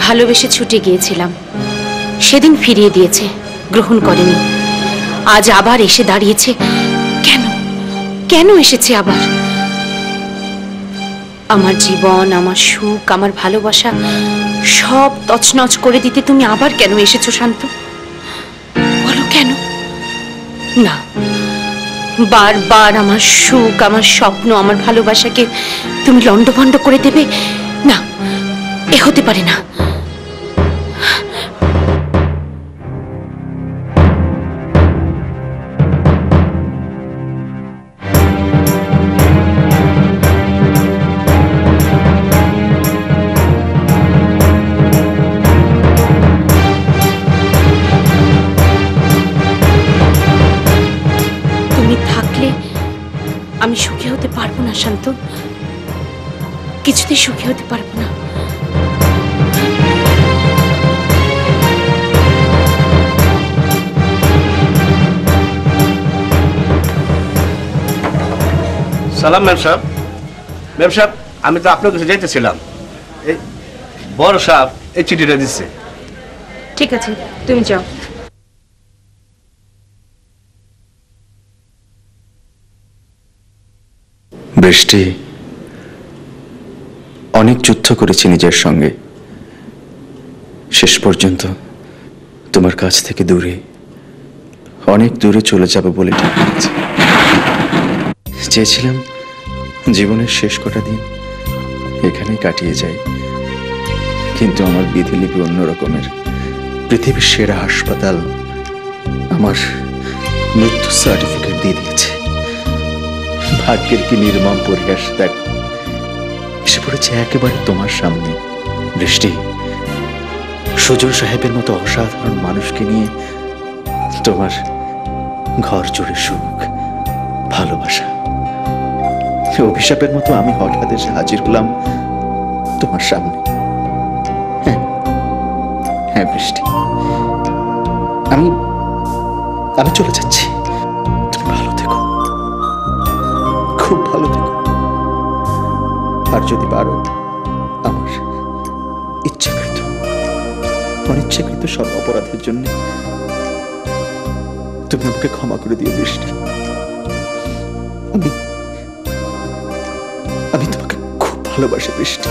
ভালোবেসে ছুটে গিয়েছিলাম, সেদিন ফিরিয়ে দিয়েছে, গ্রহণ করেনি। আজ আবার এসে দাঁড়িয়েছে। কেন কেন এসেছে আবার? আমার জীবন, আমার সুখ, আমার ভালোবাসা সব তছনছ করে দিতে তুমি আবার কেন এসেছো শান্ত? বলো কেন? না, বারবার আমার সুখ, আমার স্বপ্ন, আমার ভালোবাসাকে তুমি লন্ডভন্ড করে দেবে না, এ হতে পারে না। আমি সুখী হতে পারবো না শান্ত, কিছুতেই সুখী হতে পারবো না। সালাম ম্যাম সাহেব। ম্যাম সাহেব, আমি তো আপনার কাছে যাইতেছিলাম, এই বড় সাহেব এই চিঠিটা দিচ্ছে। ঠিক আছে, তুমি যাও। বৃষ্টি, অনেক যুদ্ধ করেছি নিজের সঙ্গে, শেষ পর্যন্ত তোমার কাছ থেকে দূরে, অনেক দূরে চলে যাবে বলে ঠিক করেছি। চেয়েছিলাম জীবনের শেষ কটা দিন এখানেই কাটিয়ে যাই, কিন্তু আমার বিধিলিপি অন্য রকমের। পৃথিবীর সেরা হাসপাতাল আমার মৃত্যু সার্টিফিকেট দিয়ে দিয়েছে। ভাগ্যের কি নির্মম পরিহাস দেখ, এসে পড়েছে একেবারে তোমার সামনে। বৃষ্টি, সুজন সাহেবের মতো অসাধারণ মানুষকে নিয়ে তোমার ঘর জুড়ে সুখ, ভালোবাসা, অভিশাপের মতো আমি হঠাৎ এসে হাজির হলাম তোমার সামনে। হ্যাঁ হ্যাঁ বৃষ্টি, আমি চলে যাচ্ছি। তুমি ভালো থেকো, খুব ভালো থেকো। আর যদি পারো আমার ইচ্ছাকৃত অনিচ্ছাকৃত সব অপরাধের জন্য তুমি আমাকে ক্ষমা করে দিও বৃষ্টি। আমি তোমাকে খুব ভালোবাসি বৃষ্টি।